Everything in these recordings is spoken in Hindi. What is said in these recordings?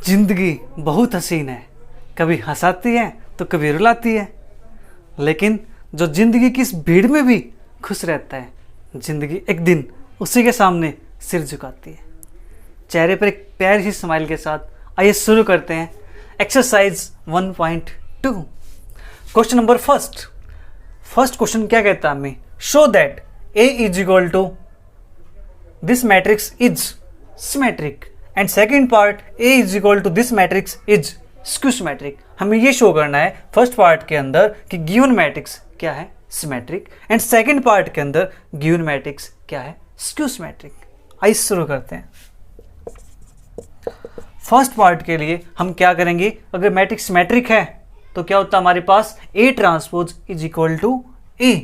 जिंदगी बहुत हसीन है, कभी हंसाती है तो कभी रुलाती है, लेकिन जो जिंदगी की इस भीड़ में भी खुश रहता है, जिंदगी एक दिन उसी के सामने सिर झुकाती है। चेहरे पर एक प्यारी सी स्माइल के साथ आइए शुरू करते हैं exercise 1.2। Question number first question क्या कहता है हमें? Show that A is equal to this matrix is symmetric and second part A is equal to this matrix is skew symmetric. हमें ये शो करना है फर्स्ट पार्ट के अंदर कि गिवन मैट्रिक्स क्या है, सिमेट्रिक, एंड सेकेंड पार्ट के अंदर गिवन मैट्रिक्स क्या है, स्क्यू सिमेट्रिक। आइए शुरू करते हैं। फर्स्ट पार्ट के लिए हम क्या करेंगे? अगर मैट्रिक्स सिमेट्रिक है तो क्या होता है हमारे पास? A transpose is equal to A।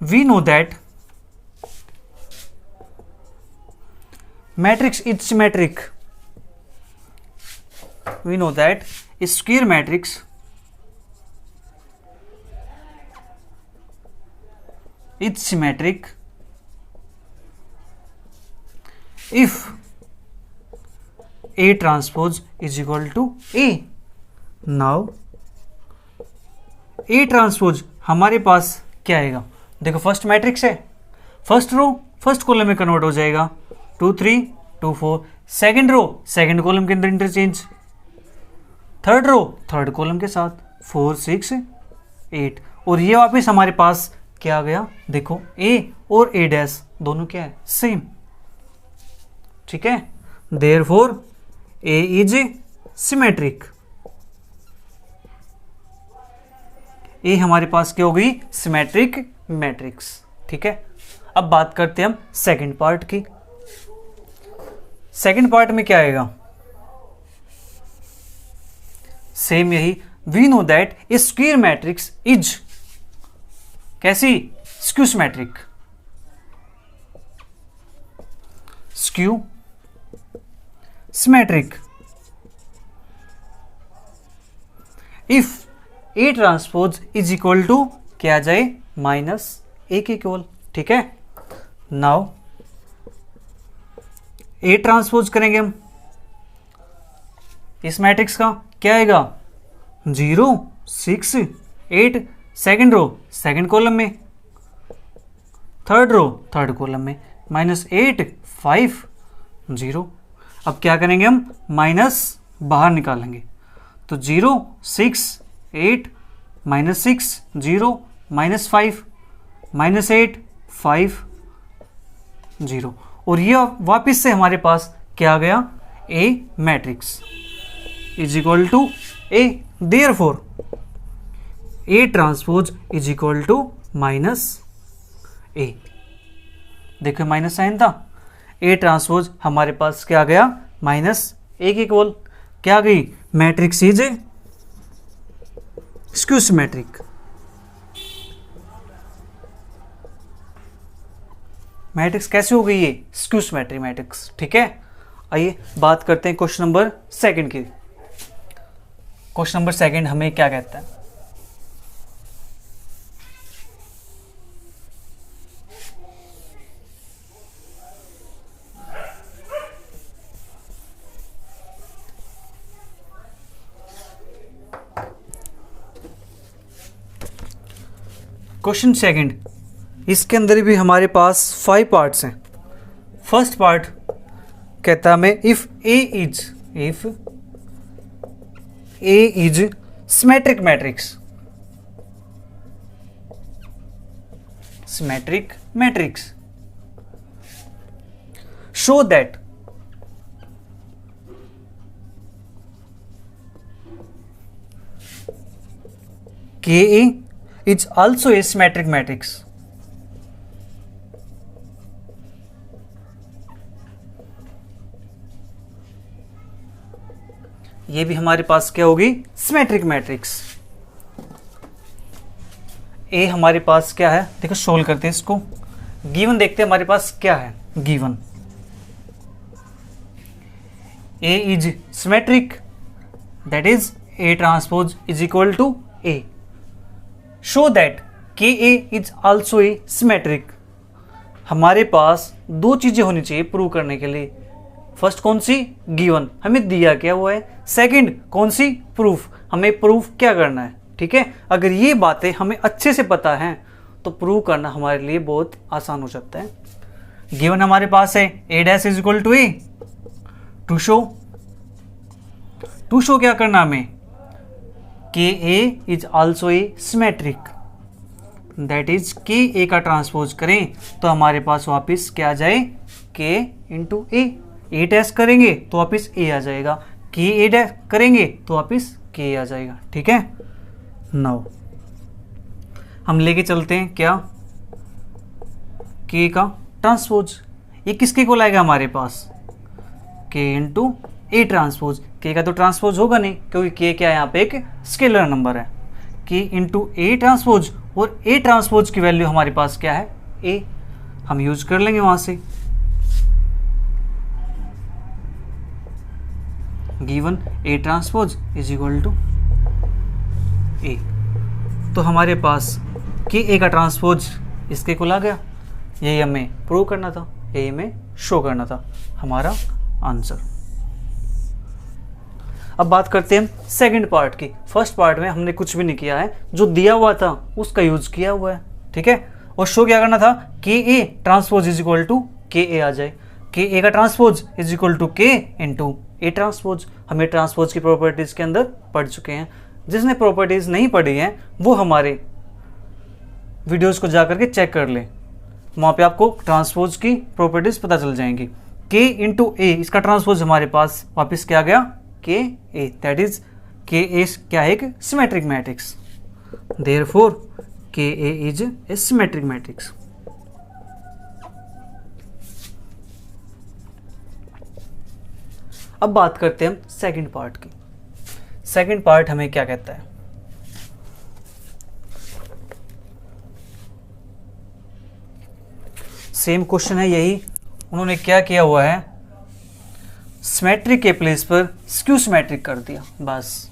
We know that matrix is symmetric. We know that a square matrix is symmetric if A transpose is equal to A. Now A transpose हमारे पास क्या आएगा? देखो फर्स्ट मैट्रिक्स है, फर्स्ट रो फर्स्ट कॉलम में कन्वर्ट हो जाएगा, 2 3 2 4। सेकेंड रो सेकेंड कॉलम के अंदर interchange, third row third column के साथ, 4 6 8। और ये वापस हमारे पास क्या आ गया? देखो A और A डैश दोनों क्या है? सेम। ठीक है, therefore A is symmetric. A हमारे पास क्या हो गई? Symmetric matrix. ठीक है, अब बात करते हैं हम सेकेंड पार्ट की। सेकेंड पार्ट में क्या आएगा? सेम यही, we know that A square matrix is कैसी? Skew symmetric. Skew symmetric if A transpose is equal to क्या आ जाए? -A के इक्वल। ठीक है, नाउ A ट्रांसपोज करेंगे हम इस मैट्रिक्स का, क्या आएगा? 0 6 8। सेकेंड रो सेकेंड कॉलम में, थर्ड रो थर्ड कॉलम में, -8 5 0। अब क्या करेंगे हम? माइनस बाहर निकालेंगे, तो 0 6 8 -6 0 -5 -8 5 0। और ये वापस से हमारे पास क्या आ गया? A matrix is equal to A। Therefore A transpose is equal to -A। देखो माइनस साइन था, A ट्रांसपोज हमारे पास क्या आ गया? -A के इक्वल। क्या आ गई? Matrix is skew symmetric. Matrix कैसे हो गई? ये स्क्यू सिमेट्रिक मैट्रिक्स। ठीक है, आइए बात करते हैं क्वेश्चन नंबर सेकंड की। क्वेश्चन नंबर सेकंड हमें क्या कहता है? क्वेश्चन सेकंड, इसके अंदर भी हमारे पास 5 पार्ट्स हैं। फर्स्ट पार्ट कहता है हमें if A is symmetric matrix, symmetric matrix, show that KA is also a symmetric matrix। ये भी हमारे पास क्या होगी? Symmetric matrix. A हमारे पास क्या है? देखो सोल्व करते हैं इसको। गिवन देखते हैं हमारे पास क्या है given. A is symmetric, that is A transpose is equal to A। Show that KA is also a symmetric. हमारे पास दो चीज़ें होनी चाहिए प्रूव करने के लिए फर्स्ट कौन सी, गिवन, हमें दिया क्या हुआ है, सेकंड कौन सी, प्रूफ, हमें प्रूफ क्या करना है। ठीक है, अगर ये बातें हमें अच्छे से पता है तो प्रूव करना हमारे लिए बहुत आसान हो जाता है। गिवन हमारे पास है a dash is equal to A, to show क्या करना हमें, k A is also a symmetric, that is k A का ट्रांसपोज करें तो हमारे पास वापस क्या आ जाए, के इंटू ए टेस्ट करेंगे तो वापस ए आ जाएगा, के ए डैश करेंगे तो वापस के आ जाएगा। ठीक है, नाउ हम लेके चलते हैं क्या, के का ट्रांसपोज, ये किसके को लाएगा हमारे पास, के इंटू ए ट्रांसपोज, के का तो ट्रांसपोज होगा नहीं क्योंकि के क्या है यहाँ पे एक स्केलर नंबर है, के इंटू ए ट्रांसपोज, और ए ट्रांसपोज की वैल्यू हमारे पास क्या है, ए, हम यूज कर लेंगे वहां से, given A transpose is equal to A, तो हमारे पास के ए का ट्रांसपोज इसके को ला गया, यही हमें प्रूव करना था, यही हमें शो करना था, हमारा आंसर। अब बात करते हैं हम सेकंड पार्ट की। फर्स्ट पार्ट में हमने कुछ भी नहीं किया है, जो दिया हुआ था उसका यूज किया हुआ है। ठीक है, और शो क्या करना था, K A transpose is equal to K A आ जाए, के ए का transpose is equal to K into A transpose. हमें ट्रांसपोज की प्रॉपर्टीज के अंदर पढ़ चुके हैं, जिसने प्रॉपर्टीज नहीं पढ़ी है वो हमारे वीडियोस को जाकर के चेक कर ले, वहाँ पे आपको ट्रांसपोज की प्रॉपर्टीज पता चल जाएंगी। के इंटू ए, इसका ट्रांसपोज हमारे पास वापस क्या आ गया, के ए, दैट इज के ए क्या है, एक symmetric matrix, therefore K A is A symmetric matrix. अब बात करते हैं हम सेकंड पार्ट की। सेकंड पार्ट हमें क्या कहता है, सेम क्वेश्चन है, यही उन्होंने क्या किया हुआ है, सिमेट्रिक के प्लेस पर स्क्यू सिमेट्रिक कर दिया, बस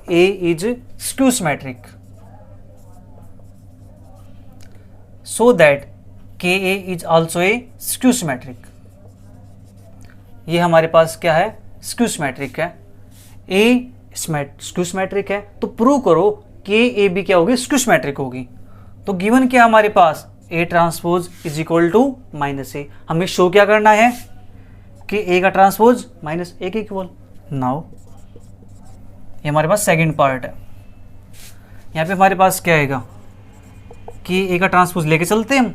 A is skew symmetric so that k A is also a skew symmetric. ये हमारे पास क्या है, स्क्यू सिमेट्रिक है, ए स्क्यू सिमेट्रिक है, तो प्रूव करो के ए भी क्या होगी, स्क्यू सिमेट्रिक होगी। तो गिवन क्या हमारे पास, A transpose is equal to minus A, हमें शो क्या करना है कि ए का ट्रांसपोज माइनस ए के इक्वल। नाउ ये हमारे पास सेकंड पार्ट है, यहाँ पे हमारे पास क्या आएगा कि ए का ट्रांसपोज लेके चलते हैं हम,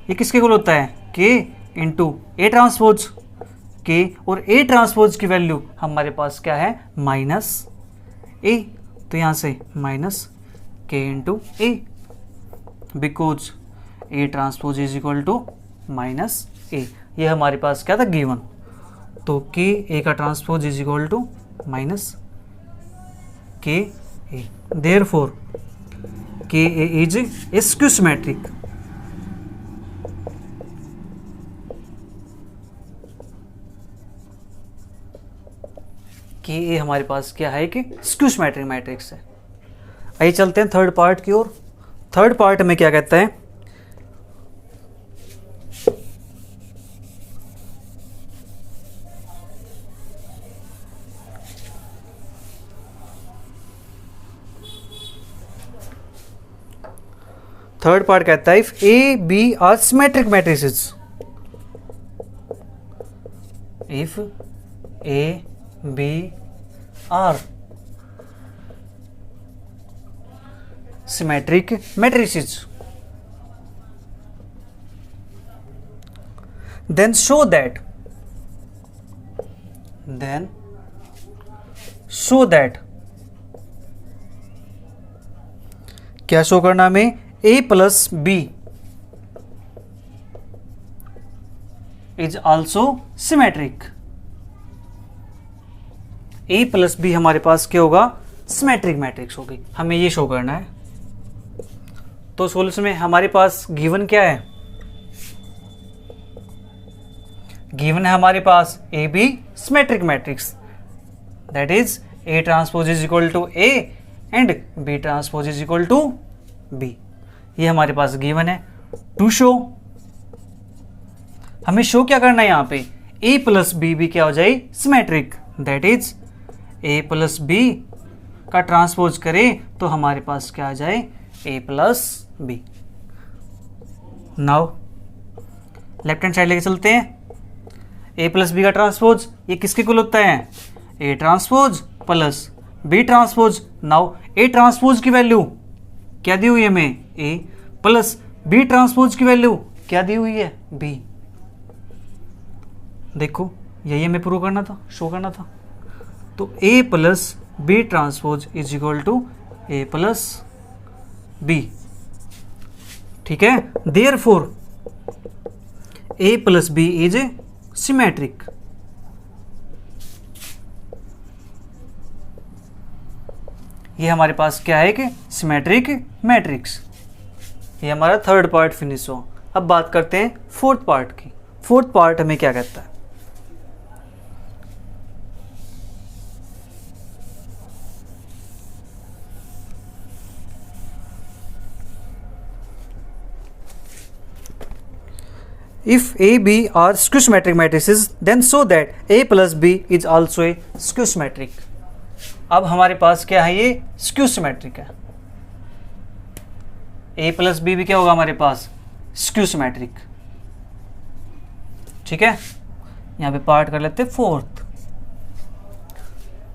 ये किसके इक्वल होता है, के इंटू ए ट्रांसपोज, के और ए ट्रांसपोज की वैल्यू हमारे पास क्या है, माइनस ए, तो यहाँ से minus k into A, because A transpose is equal to minus A, ये हमारे पास क्या था, गिवन। तो के ए का transpose is equal to minus K A, therefore K A is a skew symmetric. K A हमारे पास क्या है कि स्क्यू सिमेट्रिक मैट्रिक्स है। आइए चलते हैं थर्ड पार्ट की ओर। थर्ड पार्ट में क्या कहता है, थर्ड पार्ट कहता है if A B are symmetric matrices, if A B are symmetric matrices, then show that क्या शो करना हमें, a plus B is also symmetric. a plus B हमारे पास क्या होगा, सिमेट्रिक मैट्रिक्स होगी, हमें ये शो करना है। तो सॉल्यूशन में हमारे पास गिवन क्या है, गिवन है हमारे पास A B symmetric matrix, that is A transpose is equal to A and B transpose is equal to B, ये हमारे पास गिवन है। टू शो हमें शो क्या करना है यहाँ पे, ए प्लस बी भी क्या हो जाए, symmetric, that is A plus B का ट्रांसपोज करें तो हमारे पास क्या आ जाए, A plus B. Now left hand side लेके चलते हैं, ए प्लस बी का ट्रांसपोज ये किसके इक्वल होता है, A transpose plus B transpose. Now A transpose की वैल्यू क्या दी हुई है हमें, ए, प्लस बी ट्रांसपोज की वैल्यू क्या दी हुई है, बी। देखो यही हमें प्रूव करना था, शो करना था। तो A plus B transpose is equal to A plus B, ठीक है। Therefore A plus B is symmetric. ये हमारे पास क्या है कि सिमेट्रिक मैट्रिक्स। ये हमारा थर्ड पार्ट फिनिश हुआ। अब बात करते हैं फोर्थ पार्ट की। फोर्थ पार्ट हमें क्या कहता है, if A, B are skew symmetric matrices then show that A plus B is also a skew symmetric। अब हमारे पास क्या है, ये स्क्यू सिमेट्रिक है। A प्लस बी भी क्या होगा हमारे पास, स्क्यू सिमेट्रिक, ठीक है। यहाँ पे पार्ट कर लेते हैं फोर्थ।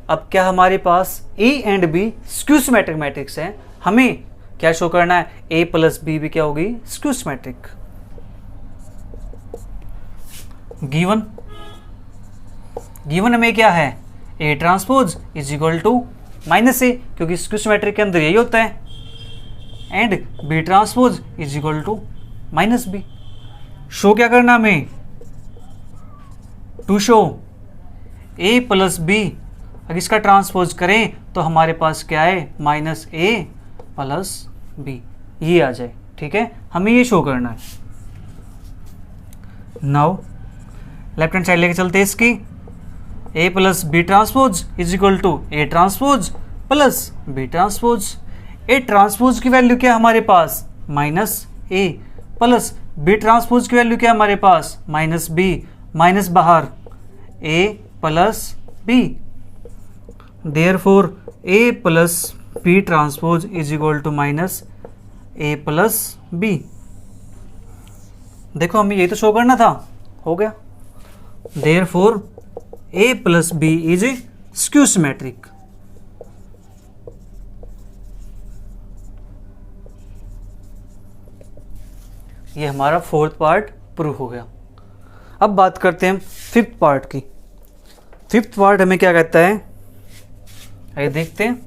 अब क्या हमारे पास A and B skew symmetric matrix है, हमें क्या शो करना है, A प्लस बी भी क्या होगी, स्क्यू सिमेट्रिक। गिवन हमें क्या है, A transpose is equal to minus A, क्योंकि स्क्यू सिमेट्रिक के अंदर यही होता है, and B transpose is equal to minus B. Show क्या करना हमें, to show A plus B, अगर इसका ट्रांसपोज करें तो हमारे पास क्या है, माइनस ए प्लस बी, ये आ जाए, ठीक है। हमें ये शो करना है। नाउ लेफ्ट हैंड साइड लेके चलते हैं इसकी, A plus B transpose is equal to A transpose plus B transpose. A transpose की वैल्यू क्या हमारे पास, minus A, plus B transpose की वैल्यू क्या हमारे पास, माइनस बी, माइनस बाहर A plus B. Therefore A plus B transpose is equal to minus A plus B. देखो हमें ये तो शो करना था, हो गया। Therefore A plus B is skew symmetric। ये हमारा फोर्थ पार्ट प्रूव हो गया। अब बात करते हैं फिफ्थ पार्ट की। फिफ्थ पार्ट हमें क्या कहता है, आइए देखते हैं।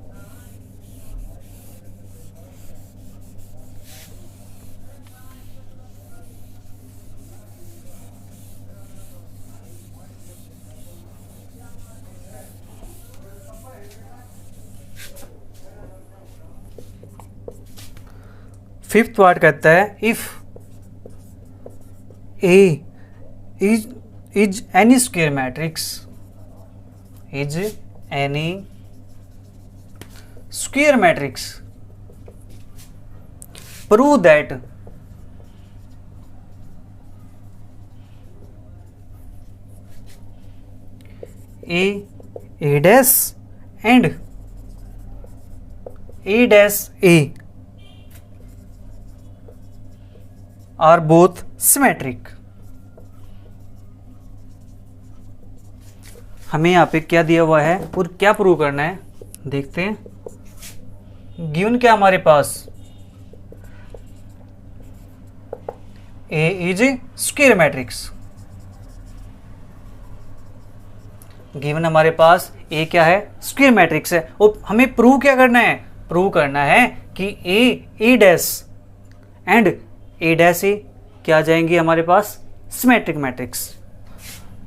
फिफ्थ पार्ट कहता है, if A is N E square matrix, is N E square matrix, prove that A dash and A dash A R both symmetric. हमें यहाँ पे क्या दिया हुआ है और क्या प्रूव करना है, देखते हैं। गिवन क्या हमारे पास, ए इज स्क्वायर मैट्रिक्स। गिवन हमारे पास ए क्या है, स्क्वायर मैट्रिक्स है। और हमें प्रूव क्या करना है, प्रूव करना है कि ए डैश एंड ए डैश ए क्या आ जाएंगे हमारे पास, सिमेट्रिक मैट्रिक्स।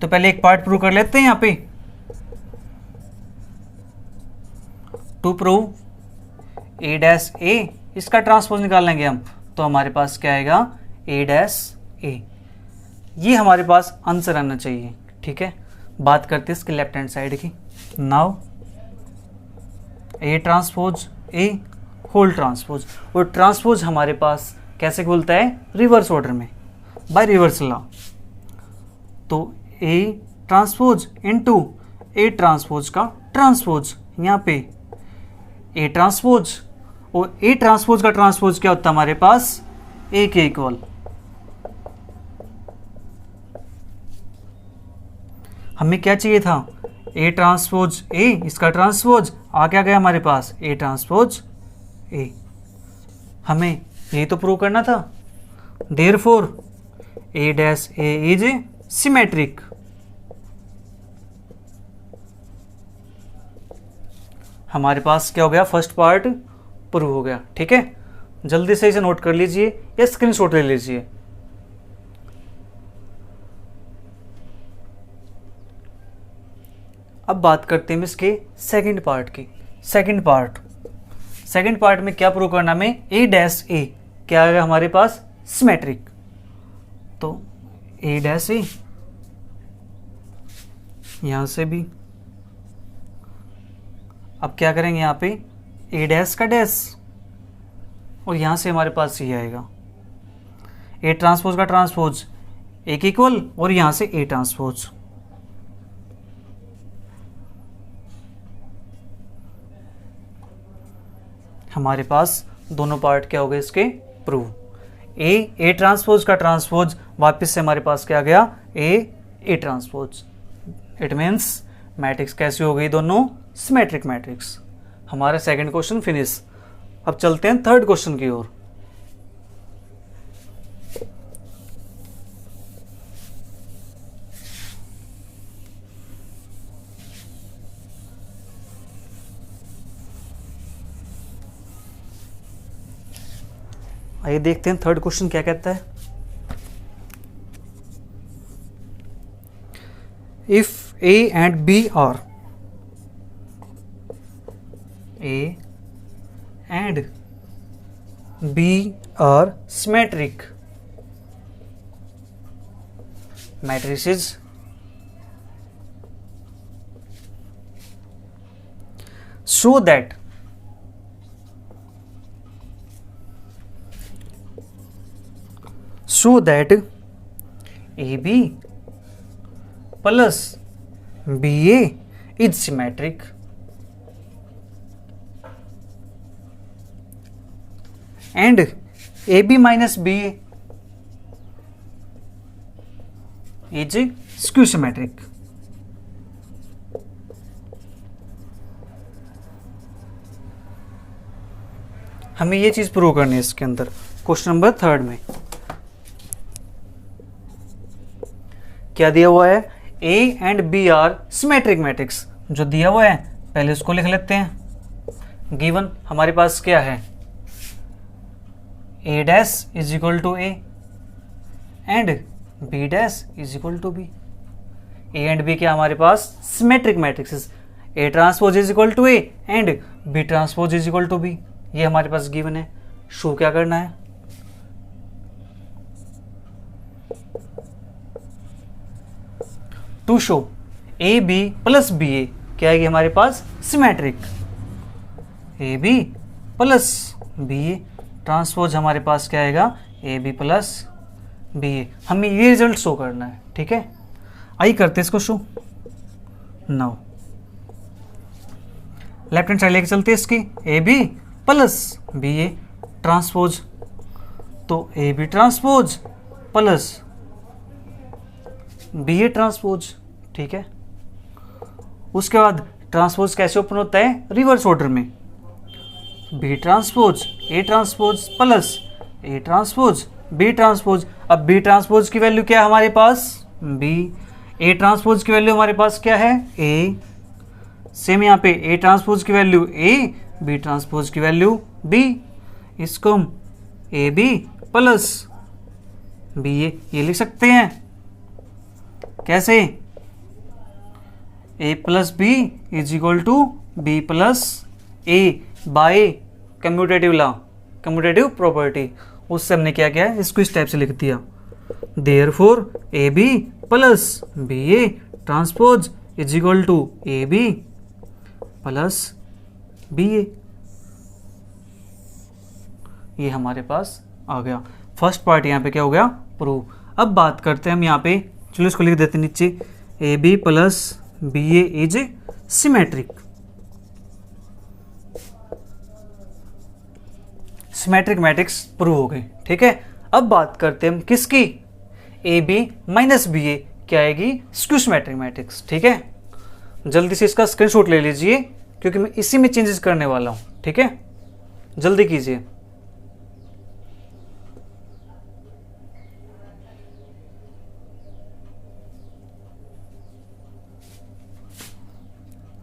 तो पहले एक पार्ट प्रूव कर लेते हैं यहाँ पे। टू प्रूव ए डैश ए, इसका ट्रांसपोज निकाल लेंगे हम, तो हमारे पास क्या आएगा, ए डैश ए। ये हमारे पास आंसर आना चाहिए, ठीक है। बात करते हैं इसके लेफ्ट हैंड साइड की। Now A transpose A whole transpose, और ट्रांसपोज हमारे पास कैसे खुलता है, रिवर्स ऑर्डर में, बाय रिवर्स लॉ। तो A transpose into A transpose का ट्रांसपोज, यहाँ पे ए ट्रांसपोज, और ए ट्रांसपोज का ट्रांसपोज क्या होता है हमारे पास, ए के इक्वल। हमें क्या चाहिए था, ए ट्रांसपोज ए, इसका ट्रांसपोज आ क्या गया हमारे पास, ए ट्रांसपोज ए। हमें यही तो प्रूव करना था। Therefore A dash A is symmetric. हमारे पास क्या हो गया, फर्स्ट पार्ट प्रूव हो गया। ठीक है, जल्दी से इसे नोट कर लीजिए या स्क्रीनशॉट ले लीजिए। अब बात करते हैं इसके सेकंड पार्ट की। सेकंड पार्ट में क्या प्रूव करना हमें, ए डैश ए क्या आएगा हमारे पास, सिमेट्रिक। तो ए डैश ए, यहां से भी अब क्या करेंगे, यहाँ पे ए डैश का डैश, और यहां से हमारे पास ये आएगा ए ट्रांसपोज का ट्रांसपोज एक इक्वल, और यहां से ए ट्रांसपोज। हमारे पास दोनों पार्ट क्या हो गए इसके, प्रूव। ए ट्रांसपोज का ट्रांसपोज, वापस से हमारे पास क्या आ गया, A transpose. It means matrix कैसी हो गई, दोनों सिमेट्रिक मैट्रिक्स। हमारा सेकंड क्वेश्चन फिनिश। अब चलते हैं थर्ड क्वेश्चन की ओर। आइए देखते हैं थर्ड क्वेश्चन क्या कहता है। If A and B are, A and B are symmetric matrices, so that AB plus BA is symmetric and AB minus BA is skew symmetric. हमें ये चीज प्रूव करनी है इसके अंदर क्वेश्चन नंबर थर्ड में। क्या दिया हुआ है, A and B are symmetric matrix. जो दिया हुआ है पहले उसको लिख लेते हैं। गिवन हमारे पास क्या है, A dash is equal to A and B dash is equal to B. A and B क्या हमारे पास symmetric matrix, A transpose is equal to A and B transpose is equal to B. ये हमारे पास गिवन है। शो क्या करना है, to show A B plus B A क्या आएगी हमारे पास symmetric. A B plus B A transpose हमारे पास क्या आएगा, ए बी प्लस बी ए। हमें ये रिजल्ट शो करना है। ठीक है, आइए करते इसको show. Now left hand side लेके चलते हैं इसकी, A B plus B A transpose, तो A B transpose plus B A transpose. ठीक है, उसके बाद ट्रांसपोज कैसे ओपन होता है, रिवर्स ऑर्डर में, B transpose A transpose plus A transpose B transpose. अब बी ट्रांसपोज की वैल्यू क्या है हमारे पास, बी। ए ट्रांसपोज की वैल्यू हमारे पास क्या है, ए। सेम यहाँ पे ए ट्रांसपोज की वैल्यू ए, बी ट्रांसपोज की वैल्यू बी। इसको हम A B plus B A ये लिख सकते हैं। कैसे, A plus B is equal to B plus A by commutative law, commutative property. उससे हमने क्या किया, इसको इस टाइप से लिख दिया, therefore A B plus B A transpose is equal to A B plus B A. ये हमारे पास आ गया। फर्स्ट पार्ट यहाँ पे क्या हो गया, प्रूव। अब बात करते हैं हम यहाँ पे चलो इसको लिख देते हैं नीचे, A B plus B A is symmetric. Symmetric matrix prove हो गई। ठीक है, अब बात करते हैं हम किसकी, ए बी माइनस बी ए क्या आएगी, स्क्यू सिमेट्रिक मैट्रिक्स। ठीक है, जल्दी से इसका स्क्रीनशॉट ले लीजिए क्योंकि मैं इसी में चेंजेस करने वाला हूं। ठीक है, जल्दी कीजिए।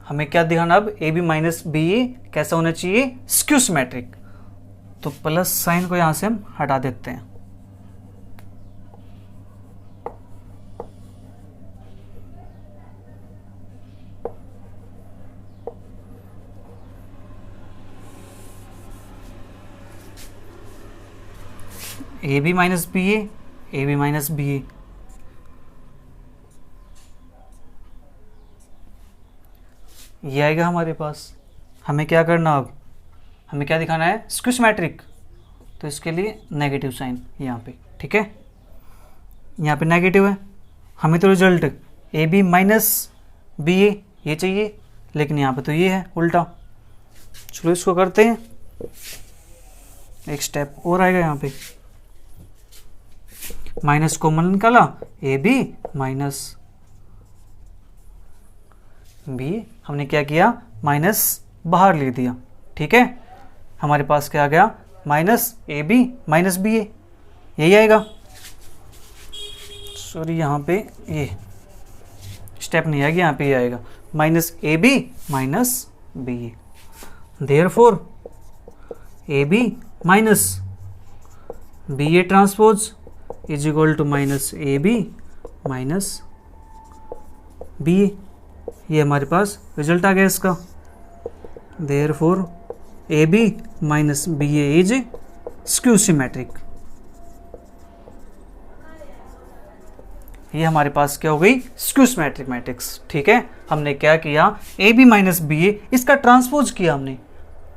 हमें क्या दिखाना अब, A B minus B A कैसा होना चाहिए, स्क्यू सिमेट्रिक। तो प्लस साइन को यहां से हम हटा देते हैं। A B minus B A B minus B A, ये आएगा हमारे पास। हमें क्या करना, अब हमें क्या दिखाना है, स्क्यू सिमेट्रिक। तो इसके लिए नेगेटिव साइन यहाँ पे। ठीक है, यहाँ पे नेगेटिव है, हमें तो result A B minus B A ये चाहिए, लेकिन यहाँ पे तो ये है उल्टा। चलो इसको करते हैं, एक स्टेप और आएगा यहाँ पे, माइनस कॉमन निकाला, ए बी माइनस बी, हमने क्या किया, माइनस बाहर ले दिया। ठीक है, हमारे पास क्या आ गया, minus A B minus B A, यही आएगा। सॉरी यहाँ पे ये स्टेप नहीं आएगा, यहाँ पे ये आएगा minus A B minus B A. Therefore A B minus B A transpose is equal to minus A B minus B A. ये हमारे पास रिजल्ट आ गया इसका। Therefore A B minus B A is skew symmetric. ये हमारे पास क्या हो गई, स्क्यू सिमेट्रिक मैट्रिक्स। ठीक है, हमने क्या किया, A B minus B A इसका ट्रांसपोज किया हमने,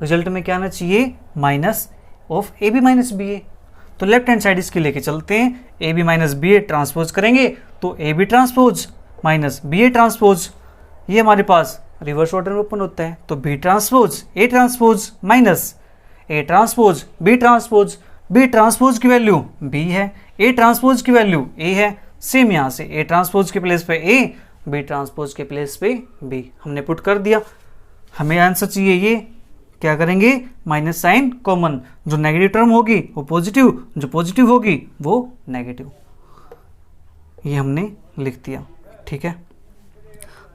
रिजल्ट में क्या आना चाहिए, minus of A B minus B A. तो लेफ्ट हैंड साइड इसकी लेके चलते हैं, A B minus B A transpose करेंगे तो A B transpose minus B A transpose, ये हमारे पास रिवर्स ऑर्डर में ओपन होता है। तो B transpose A transpose minus A transpose B transpose, B transpose की वैल्यू बी है, ए ट्रांसपोज की वैल्यू ए है। सेम यहाँ से ए ट्रांसपोज के प्लेस पे ए, बी ट्रांसपोज के प्लेस पे बी हमने पुट कर दिया। हमें आंसर चाहिए, ये क्या करेंगे, माइनस साइन कॉमन, जो नेगेटिव टर्म होगी वो पॉजिटिव, जो पॉजिटिव होगी वो नेगेटिव, ये हमने लिख दिया। ठीक है,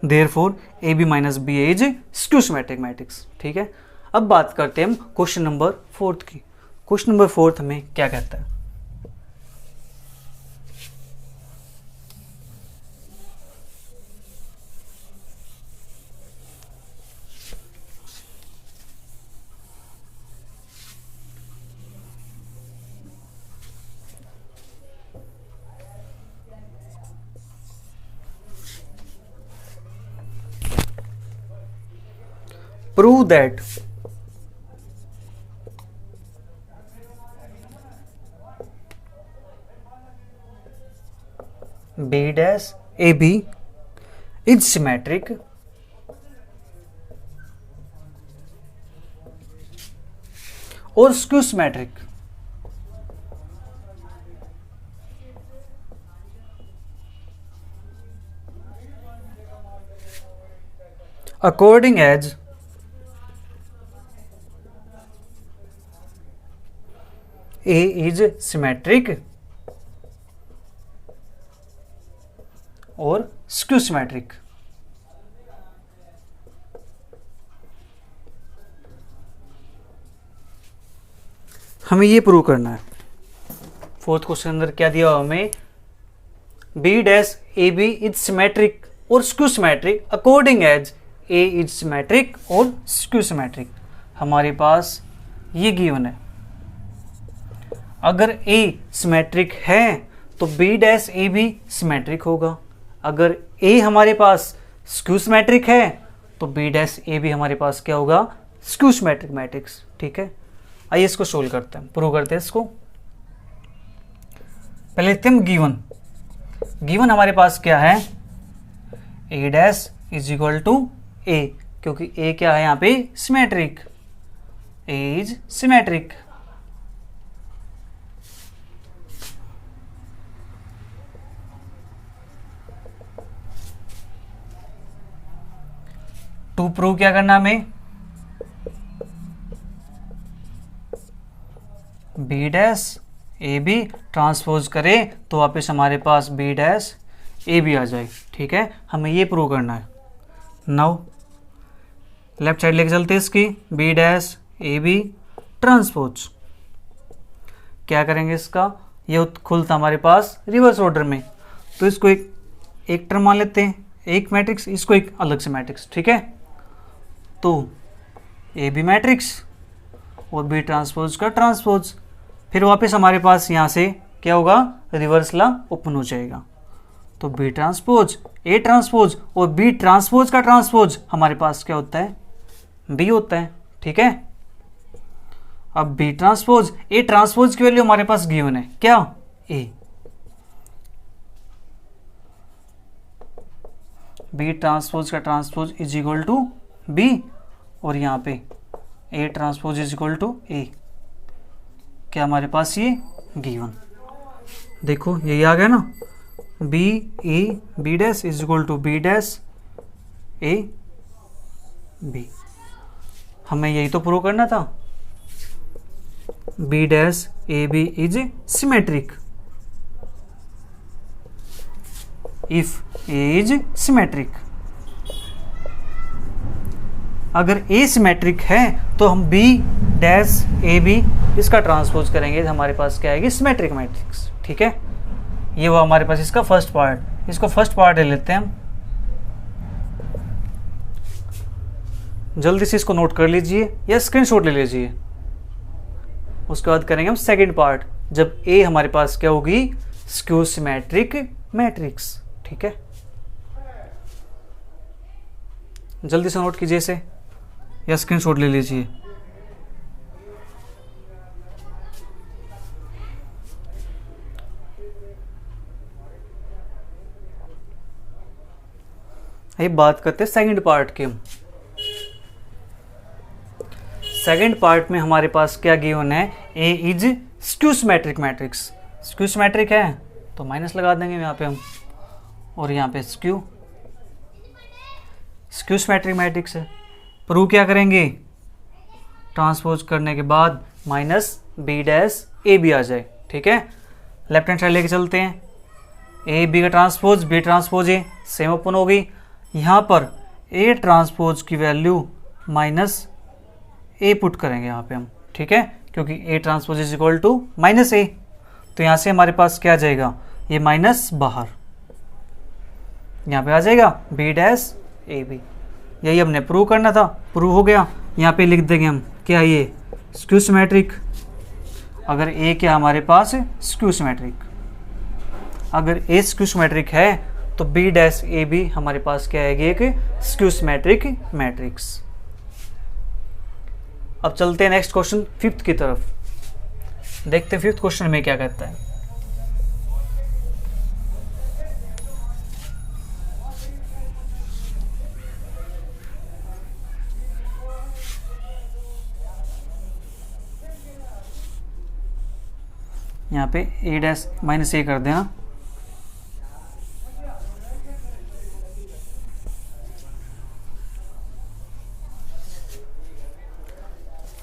therefore A B minus B A is skew symmetric matrix. ठीक है, अब बात करते हैं हम क्वेश्चन नंबर 4 की। क्वेश्चन नंबर 4 हमें क्या कहता है, prove that B dash AB is symmetric or skew symmetric according as A is symmetric और skew symmetric। हमें ये प्रूव करना है। फोर्थ क्वेश्चन अंदर क्या दिया हुआ हमें, B dash A B is symmetric और skew symmetric according as A is symmetric और स्क्यू सिमेट्रिक। हमारे पास ये गिवन है, अगर A सिमेट्रिक है तो B डैश ए भी सिमेट्रिक होगा, अगर A हमारे पास स्क्यू सिमेट्रिक है तो B डैश ए भी हमारे पास क्या होगा, स्क्यू सिमेट्रिक मैट्रिक्स। ठीक है, आइए इसको सोल्व करते हैं, प्रूव करते हैं इसको। पहले लिखते हैं गिवन, गिवन हमारे पास क्या है, A dash is equal to A, क्योंकि ए क्या है यहाँ पे, symmetric, A is symmetric. To prove क्या करना हमें, B dash A B transpose करें तो वापस हमारे पास बी डैश ए बी आ जाए। ठीक है, हमें ये प्रूव करना है। नाउ लेफ्ट साइड लेके चलते हैं इसकी, B dash A B transpose. क्या करेंगे इसका, ये खुलता हमारे पास रिवर्स ऑर्डर में, तो इसको एक टर्म मान लेते हैं, एक मैट्रिक्स, इसको एक अलग से मैट्रिक्स। ठीक है, तो ए बी मैट्रिक्स और बी ट्रांसपोज का ट्रांसपोज, फिर वापस हमारे पास यहाँ से क्या होगा, रिवर्स ला ओपन हो जाएगा, तो बी ट्रांसपोज ए ट्रांसपोज और बी ट्रांसपोज का ट्रांसपोज हमारे पास क्या होता है, बी होता है। ठीक है, अब बी ट्रांसपोज ए ट्रांसपोज की वैल्यू हमारे पास गिवन है, क्या, ए, बी ट्रांसपोज का transpose is equal to B, और यहाँ पे A transpose is equal to A, क्या हमारे पास ये गिवन, देखो यही आ गया ना, B A B dash is equal to B dash A B. हमें यही तो प्रूव करना था, B dash A B is symmetric if A is symmetric. अगर ए सिमेट्रिक है तो हम बी डैश ए बी इसका ट्रांसपोज करेंगे, हमारे पास क्या आएगी, सिमेट्रिक मैट्रिक्स। ठीक है, ये वो हमारे पास इसका फर्स्ट पार्ट, इसको फर्स्ट पार्ट ले लेते हैं हम, जल्दी से इसको नोट कर लीजिए या स्क्रीनशॉट ले लीजिए। उसके बाद करेंगे हम सेकंड पार्ट, जब ए हमारे पास क्या होगी, स्क्यू सिमेट्रिक मैट्रिक्स। ठीक है, जल्दी से नोट कीजिए इसे या स्क्रीनशॉट ले लीजिए। ये बात करते हैं सेकंड पार्ट की। सेकंड पार्ट में हमारे पास क्या गिवन है, A is skew symmetric matrix. Skew symmetric है तो माइनस लगा देंगे यहाँ पे हम, और यहाँ पे स्क्यू सिमेट्रिक मैट्रिक्स है। प्रूव क्या करेंगे, ट्रांसपोज करने के बाद minus B dash A B आ जाए। ठीक है, लेफ्ट हैंड साइड लेके चलते हैं, ए बी का transpose B transpose A same open हो गई, यहाँ पर ए ट्रांसपोज की वैल्यू माइनस ए पुट करेंगे यहाँ पे हम। ठीक है, क्योंकि A transpose is equal to minus A, तो यहाँ से हमारे पास क्या आ जाएगा, ये माइनस बाहर, यहाँ पे आ जाएगा बी डैश ए बी। यही हमने प्रूव करना था, प्रूव हो गया। यहाँ पे लिख देंगे हम क्या, ये स्क्यू सिमेट्रिक, अगर ए क्या हमारे पास स्क्यू सिमेट्रिक, अगर ए स्क्यू सिमेट्रिक है तो बी डैश ए बी हमारे पास क्या आएगी, एक स्क्यू सिमेट्रिक मैट्रिक्स। अब चलते हैं नेक्स्ट क्वेश्चन फिफ्थ की तरफ, देखते हैं फिफ्थ क्वेश्चन में क्या कहता है। यहाँ पे ए डैश माइनस ए कर देना,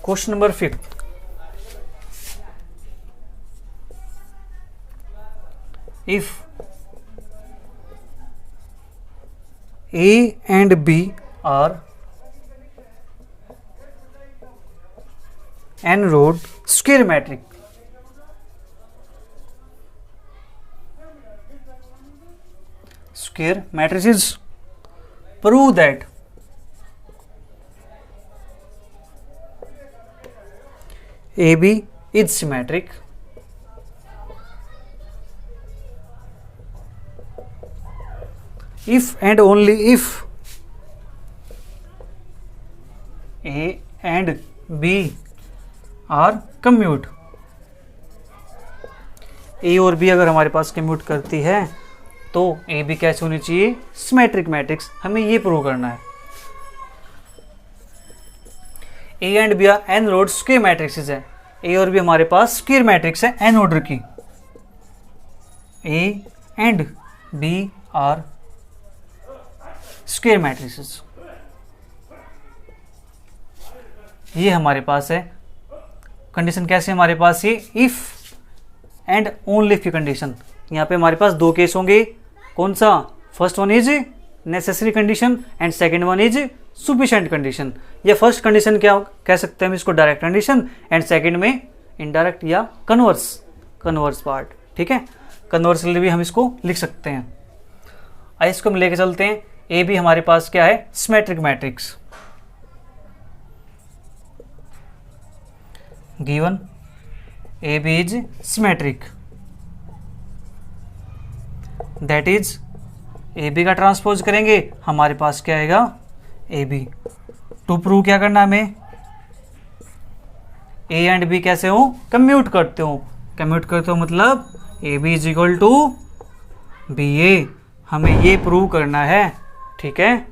question number fifth, if A and B are n-rod square matrix, square matrices, prove that AB is symmetric if and only if A and B are commute। A और B अगर हमारे पास कम्यूट करती है तो ए बी कैसे होनी चाहिए, सिमेट्रिक मैट्रिक्स, हमें ये प्रूव करना है। A and B are n rowed square matrices है, ए और बी हमारे पास स्क्वायर मैट्रिक्स है एन ऑर्डर की। A and B are square matrices, ये हमारे पास है। कंडीशन कैसे हमारे पास, ये इफ एंड ओनली इफ की कंडीशन। यहाँ पे हमारे पास दो केस होंगे, कौन सा, first one is necessary condition and second one is sufficient condition. या फर्स्ट कंडीशन क्या कह सकते हैं हम इसको, डायरेक्ट कंडीशन, एंड सेकंड में इनडायरेक्ट या कन्वर्स पार्ट। ठीक है, कन्वर्सली भी हम इसको लिख सकते हैं। आइए इसको हम लेके चलते हैं। ए बी हमारे पास क्या है, symmetric matrix. Given A B is symmetric, that is A B का ट्रांसपोज करेंगे, हमारे पास क्या आएगा, ए बी। टू प्रूव क्या करना हमें, ए एंड बी कैसे हो, कम्यूट करते हो मतलब A B is equal to B A, हमें ये प्रूव करना है। ठीक है,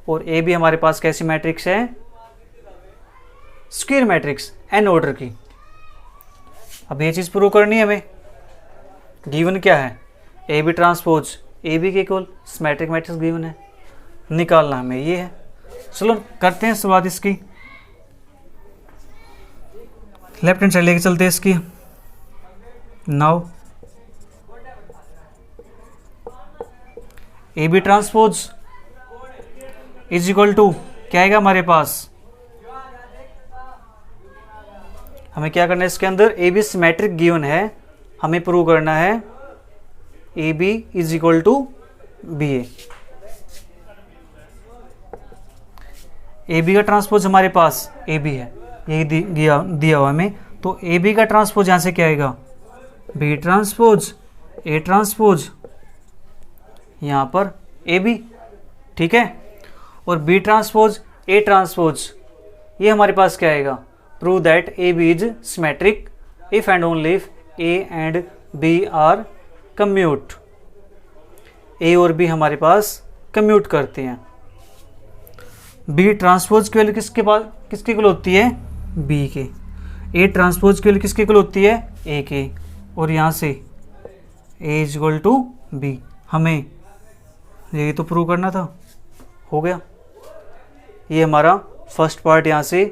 और ए बी हमारे पास कैसी मैट्रिक्स है, स्क्वायर मैट्रिक्स एन ऑर्डर की। अब ये चीज प्रूव करनी है हमें। गिवन क्या है, A B transpose A B के इक्वल सिमेट्रिक मैट्रिक्स गिवन है, निकालना हमें ये है। चलो करते हैं शुरुआत इसकी। लेफ्ट हैंड साइड लेके चलते हैं इसकी। Now A B transpose is equal to क्या आएगा हमारे पास, हमें क्या करना है इसके अंदर, ए बी सिमेट्रिक गिवन है, हमें प्रूव करना है A B is equal to B A. A B का ट्रांसपोज हमारे पास ए बी है, यही दिया हुआ हमें, तो ए बी का ट्रांसपोज यहां से क्या आएगा, बी ट्रांसपोज ए ट्रांसपोज, यहां पर ए बी। ठीक है, और बी ट्रांसपोज ए ट्रांसपोज, ये हमारे पास क्या आएगा, prove that A B is symmetric if and only if A and B are commute. A और बी हमारे पास कम्यूट करते हैं। बी ट्रांसपोज की वैल्यू किसके इक्वल होती है, बी के। ए ट्रांसपोज की वैल्यू किसके इक्वल होती है, ए के। और यहाँ से A is equal to B, हमें ये तो प्रूव करना था, हो गया। ये हमारा फर्स्ट पार्ट यहाँ से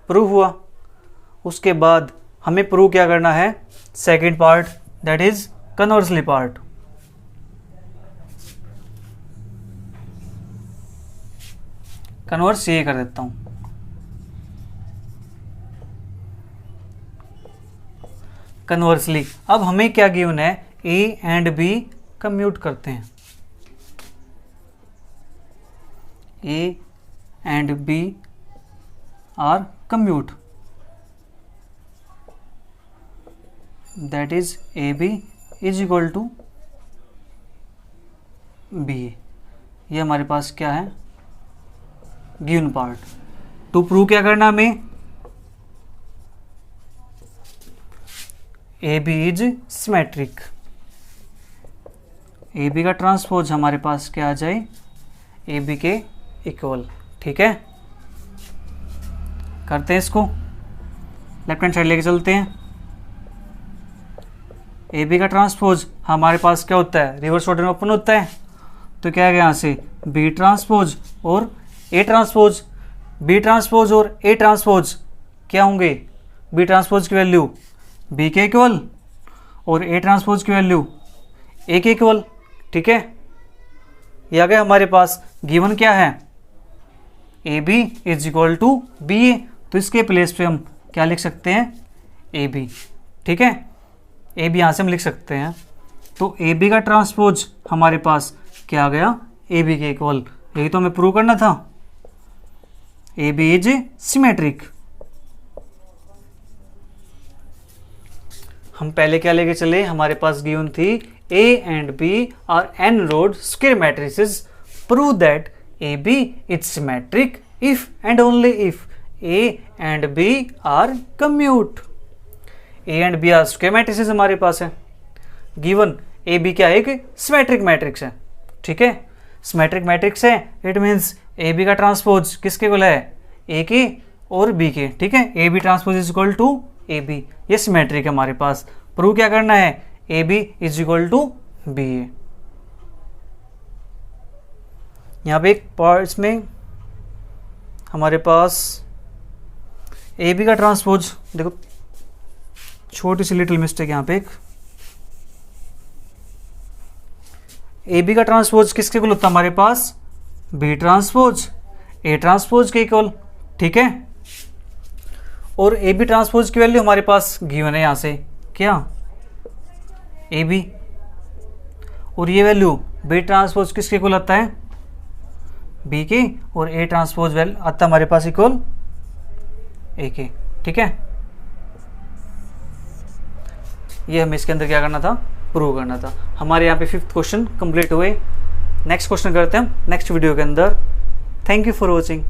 प्रूव हुआ। उसके बाद हमें प्रूव क्या करना है, second part, that is conversely part. Converse ये कर देता हूं, कन्वर्सली। अब हमें क्या गिवन है, ए एंड बी कम्यूट करते हैं, A and B are commute, that is A B is equal to B A. ये हमारे पास क्या है, गिवन पार्ट। टू प्रूव क्या करना हमें, A B is symmetric, A B का ट्रांसपोज हमारे पास क्या आ जाए, ए बी के इक्वल। ठीक है, करते हैं इसको, लेफ्ट हैंड साइड लेके चलते हैं। ए बी का ट्रांसपोज हमारे पास क्या होता है, रिवर्स ऑर्डर में ओपन होता है, तो क्या है यहाँ से बी ट्रांसपोज और ए ट्रांसपोज, बी ट्रांसपोज और ए ट्रांसपोज क्या होंगे, बी ट्रांसपोज की वैल्यू बी के इक्वल और ए ट्रांसपोज की वैल्यू ए के इक्वल। ठीक है, ये आ गया हमारे पास। गिवन क्या है, A B is equal to B A, तो इसके प्लेस पे हम क्या लिख सकते हैं, ए बी। ठीक है, ए बी यहाँ से हम लिख सकते हैं, तो ए बी का ट्रांसपोज हमारे पास क्या आ गया, ए बी के इक्वल। यही तो हमें प्रूव करना था, ए बी इज सिमेट्रिक। हम पहले क्या लेके चले, हमारे पास गिवन थी A and B are n rowed square matrices, prove that A B is symmetric if and only if A and B are commute. A and B are square matrices हमारे पास है। गिवन ए बी क्या है, एक सिमेट्रिक मैट्रिक्स है, ठीक है, सिमेट्रिक मैट्रिक्स है, इट मीन्स ए बी का ट्रांसपोज किसके इक्वल है, ए के और बी के, ठीक है, A B transpose is equal to A B, ये सिमेट्रिक है हमारे पास। प्रूव क्या करना है, A B is equal to B A. यहाँ पे एक पार्ट में हमारे पास ए बी का ट्रांसपोज, देखो छोटी सी लिटिल मिस्टेक यहाँ पे, एक ए बी का ट्रांसपोज किसके इक्वल होता है हमारे पास, बी ट्रांसपोज ए ट्रांसपोज के इक्वल, ठीक है, और ए बी ट्रांसपोज की वैल्यू हमारे पास गिवन है यहाँ से, क्या, ए बी, और ये वैल्यू बी ट्रांसपोज किसके इक्वल आता है, बी के, और ए ट्रांसपोज वैल्यू आता है हमारे पास इक्वल ए के, ठीक है। ये हमें इसके अंदर क्या करना था, प्रूव करना था। हमारे यहाँ पे 5th क्वेश्चन कंप्लीट हुए। नेक्स्ट क्वेश्चन करते हैं हम नेक्स्ट वीडियो के अंदर। Thank you for watching.